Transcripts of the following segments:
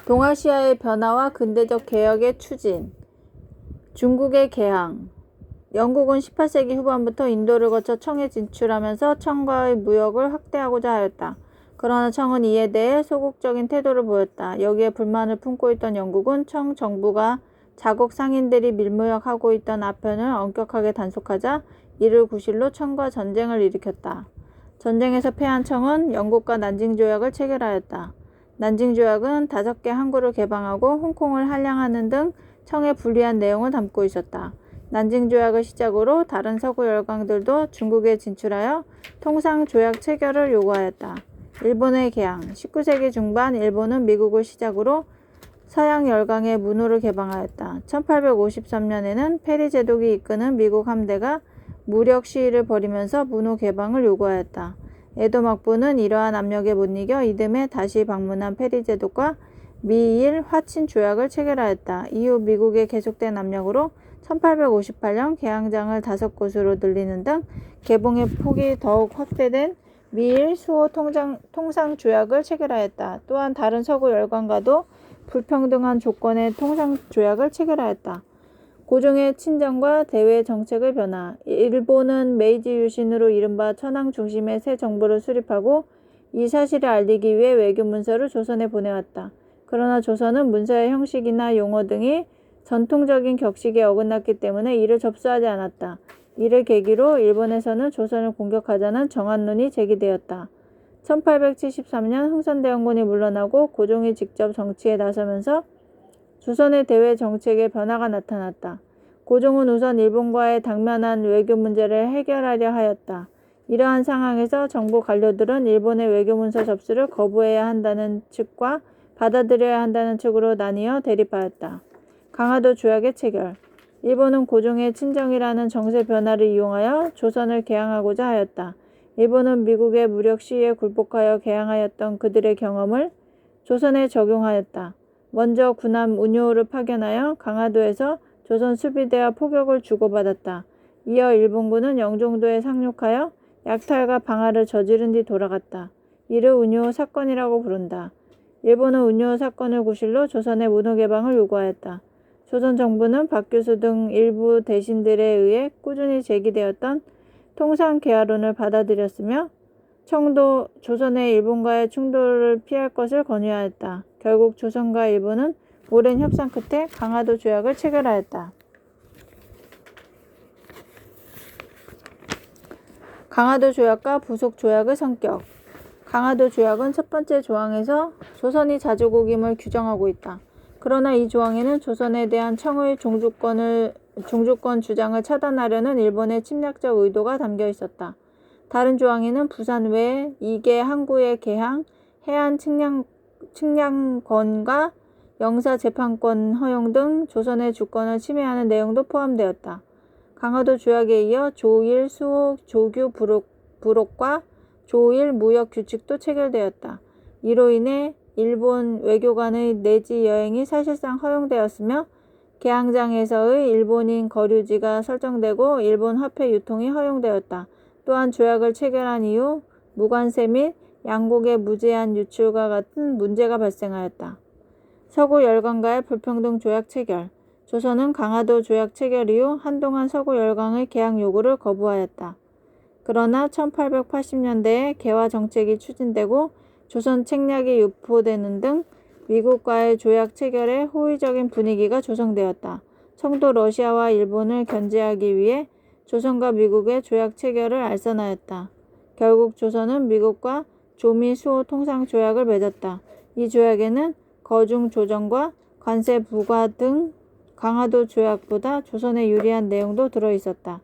동아시아의 변화와 근대적 개혁의 추진. 중국의 개항. 영국은 18세기 후반부터 인도를 거쳐 청에 진출하면서 청과의 무역을 확대하고자 하였다. 그러나 청은 이에 대해 소극적인 태도를 보였다. 여기에 불만을 품고 있던 영국은 청 정부가 자국 상인들이 밀무역하고 있던 아편을 엄격하게 단속하자 이를 구실로 청과 전쟁을 일으켰다. 전쟁에서 패한 청은 영국과 난징조약을 체결하였다. 난징조약은 5개 항구를 개방하고 홍콩을 한량하는 등 청에 불리한 내용을 담고 있었다. 난징조약을 시작으로 다른 서구 열강들도 중국에 진출하여 통상조약 체결을 요구하였다. 일본의 개항. 19세기 중반 일본은 미국을 시작으로 서양 열강의 문호를 개방하였다. 1853년에는 페리 제독이 이끄는 미국 함대가 무력 시위를 벌이면서 문호 개방을 요구하였다. 에도 막부는 이러한 압력에 못 이겨 이듬해 다시 방문한 페리 제독과 미일 화친 조약을 체결하였다. 이후 미국의 계속된 압력으로 1858년 개항장을 5곳으로 늘리는 등 개봉의 폭이 더욱 확대된 미일 수호 통상 조약을 체결하였다. 또한 다른 서구 열강과도 불평등한 조건의 통상 조약을 체결하였다. 고종의 친정과 대외 정책의 변화. 일본은 메이지 유신으로 이른바 천황 중심의 새 정부를 수립하고 이 사실을 알리기 위해 외교 문서를 조선에 보내왔다. 그러나 조선은 문서의 형식이나 용어 등이 전통적인 격식에 어긋났기 때문에 이를 접수하지 않았다. 이를 계기로 일본에서는 조선을 공격하자는 정한론이 제기되었다. 1873년 흥선대원군이 물러나고 고종이 직접 정치에 나서면서 조선의 대외 정책에 변화가 나타났다. 고종은 우선 일본과의 당면한 외교 문제를 해결하려 하였다. 이러한 상황에서 정부 관료들은 일본의 외교문서 접수를 거부해야 한다는 측과 받아들여야 한다는 측으로 나뉘어 대립하였다. 강화도 조약의 체결. 일본은 고종의 친정이라는 정세 변화를 이용하여 조선을 개항하고자 하였다. 일본은 미국의 무력 시위에 굴복하여 개항하였던 그들의 경험을 조선에 적용하였다. 먼저 군함 운요호를 파견하여 강화도에서 조선 수비대와 포격을 주고받았다. 이어 일본군은 영종도에 상륙하여 약탈과 방화를 저지른 뒤 돌아갔다. 이를 운요호 사건이라고 부른다. 일본은 운요호 사건을 구실로 조선의 문호 개방을 요구하였다. 조선 정부는 박규수 등 일부 대신들에 의해 꾸준히 제기되었던 통상 개화론을 받아들였으며 청도 조선의 일본과의 충돌을 피할 것을 권유하였다. 결국 조선과 일본은 오랜 협상 끝에 강화도 조약을 체결하였다. 강화도 조약과 부속 조약의 성격. 강화도 조약은 첫 번째 조항에서 조선이 자주국임을 규정하고 있다. 그러나 이 조항에는 조선에 대한 청의 종주권 주장을 차단하려는 일본의 침략적 의도가 담겨 있었다. 다른 조항에는 부산 외에 2개 항구의 개항, 해안 측량권과 영사재판권 허용 등 조선의 주권을 침해하는 내용도 포함되었다. 강화도 조약에 이어 조일 수호 조규 부록과 조일 무역 규칙도 체결되었다. 이로 인해 일본 외교관의 내지 여행이 사실상 허용되었으며 개항장에서의 일본인 거류지가 설정되고 일본 화폐 유통이 허용되었다. 또한 조약을 체결한 이후 무관세 및 양국의 무제한 유출과 같은 문제가 발생하였다. 서구 열강과의 불평등 조약 체결. 조선은 강화도 조약 체결 이후 한동안 서구 열강의 개항 요구를 거부하였다. 그러나 1880년대에 개화 정책이 추진되고 조선 책략이 유포되는 등 미국과의 조약 체결에 호의적인 분위기가 조성되었다. 청도 러시아와 일본을 견제하기 위해 조선과 미국의 조약 체결을 알선하였다. 결국 조선은 미국과 조미 수호 통상 조약을 맺었다. 이 조약에는 거중 조정과 관세 부과 등 강화도 조약보다 조선에 유리한 내용도 들어있었다.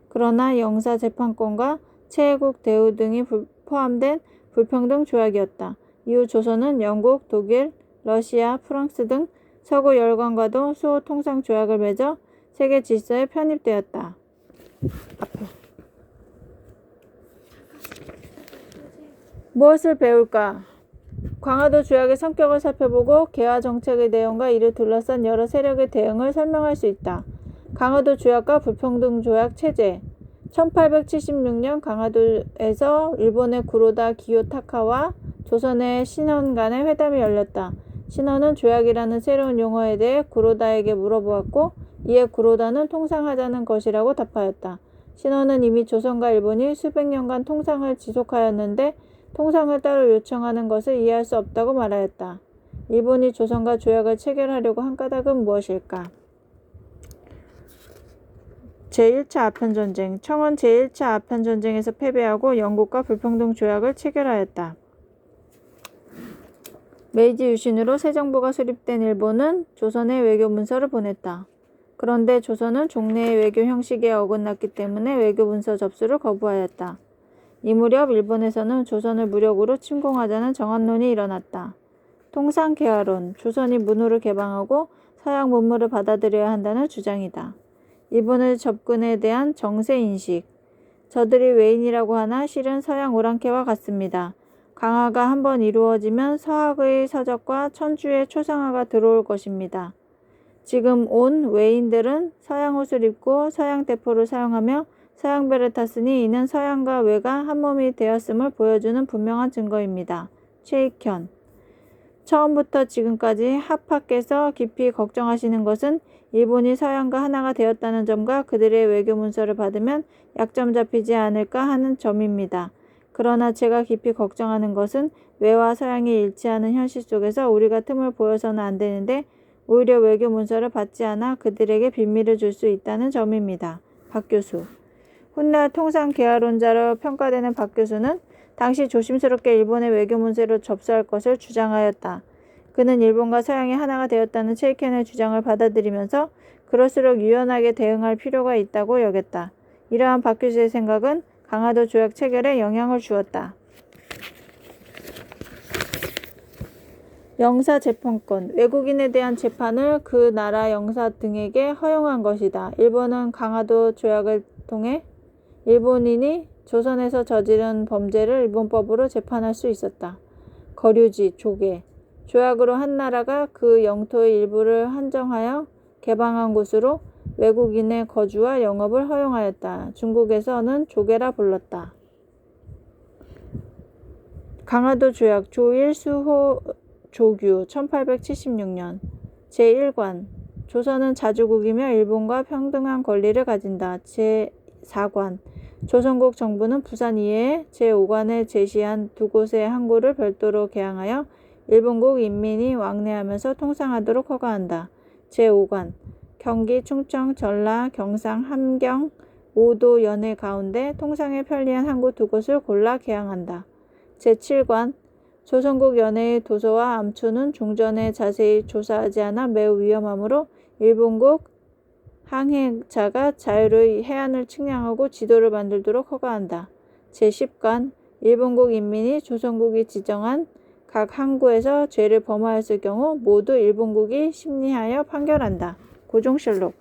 그러나 영사재판권과 최애국 대우 등이 포함된 불평등 조약이었다. 이후 조선은 영국, 독일, 러시아, 프랑스 등 서구 열강과도 수호 통상 조약을 맺어 세계 질서에 편입되었다. 무엇을 배울까? 강화도 조약의 성격을 살펴보고 개화 정책의 내용과 이를 둘러싼 여러 세력의 대응을 설명할 수 있다. 강화도 조약과 불평등 조약 체제. 1876년 강화도에서 일본의 구로다 기요타카와 조선의 신원 간의 회담이 열렸다. 신호는 조약이라는 새로운 용어에 대해 구로다에게 물어보았고 이에 구로다는 통상하자는 것이라고 답하였다. 신호는 이미 조선과 일본이 수백 년간 통상을 지속하였는데 통상을 따로 요청하는 것을 이해할 수 없다고 말하였다. 일본이 조선과 조약을 체결하려고 한 까닭은 무엇일까? 제1차 아편전쟁. 청은 제1차 아편전쟁에서 패배하고 영국과 불평등 조약을 체결하였다. 메이지 유신으로 새 정부가 수립된 일본은 조선에 외교 문서를 보냈다. 그런데 조선은 종래의 외교 형식에 어긋났기 때문에 외교 문서 접수를 거부하였다. 이 무렵 일본에서는 조선을 무력으로 침공하자는 정한론이 일어났다. 통상개화론, 조선이 문호를 개방하고 서양 문물을 받아들여야 한다는 주장이다. 일본의 접근에 대한 정세인식. 저들이 외인이라고 하나 실은 서양 오랑캐와 같습니다. 강화가 한번 이루어지면 서학의 서적과 천주의 초상화가 들어올 것입니다. 지금 온 외인들은 서양 옷을 입고 서양 대포를 사용하며 서양배를 탔으니 이는 서양과 외가 한몸이 되었음을 보여주는 분명한 증거입니다. 최익현. 처음부터 지금까지 하파께서 깊이 걱정하시는 것은 일본이 서양과 하나가 되었다는 점과 그들의 외교 문서를 받으면 약점 잡히지 않을까 하는 점입니다. 그러나 제가 깊이 걱정하는 것은 외와 서양이 일치하는 현실 속에서 우리가 틈을 보여서는 안 되는데 오히려 외교 문서를 받지 않아 그들에게 빌미를 줄 수 있다는 점입니다. 박 교수. 훗날 통상개화론자로 평가되는 박 교수는 당시 조심스럽게 일본의 외교 문서를 접수할 것을 주장하였다. 그는 일본과 서양이 하나가 되었다는 체이켄의 주장을 받아들이면서 그럴수록 유연하게 대응할 필요가 있다고 여겼다. 이러한 박 교수의 생각은 강화도 조약 체결에 영향을 주었다. 영사 재판권. 외국인에 대한 재판을 그 나라 영사 등에게 허용한 것이다. 일본은 강화도 조약을 통해 일본인이 조선에서 저지른 범죄를 일본법으로 재판할 수 있었다. 거류지, 조개. 조약으로 한 나라가 그 영토의 일부를 한정하여 개방한 곳으로 외국인의 거주와 영업을 허용하였다. 중국에서는 조개라 불렀다. 강화도 조약 조일 수호 조규 1876년 제1관. 조선은 자주국이며 일본과 평등한 권리를 가진다. 제4관. 조선국 정부는 부산 이외에 제5관에 제시한 두 곳의 항구를 별도로 개항하여 일본국 인민이 왕래하면서 통상하도록 허가한다. 제5관. 경기, 충청, 전라, 경상, 함경, 오도, 연해 가운데 통상에 편리한 항구 두 곳을 골라 개항한다. 제7관. 조선국 연해의 도서와 암초는 종전에 자세히 조사하지 않아 매우 위험하므로 일본국 항해자가 자유로이 해안을 측량하고 지도를 만들도록 허가한다. 제10관. 일본국 인민이 조선국이 지정한 각 항구에서 죄를 범하였을 경우 모두 일본국이 심리하여 판결한다. 고종실록.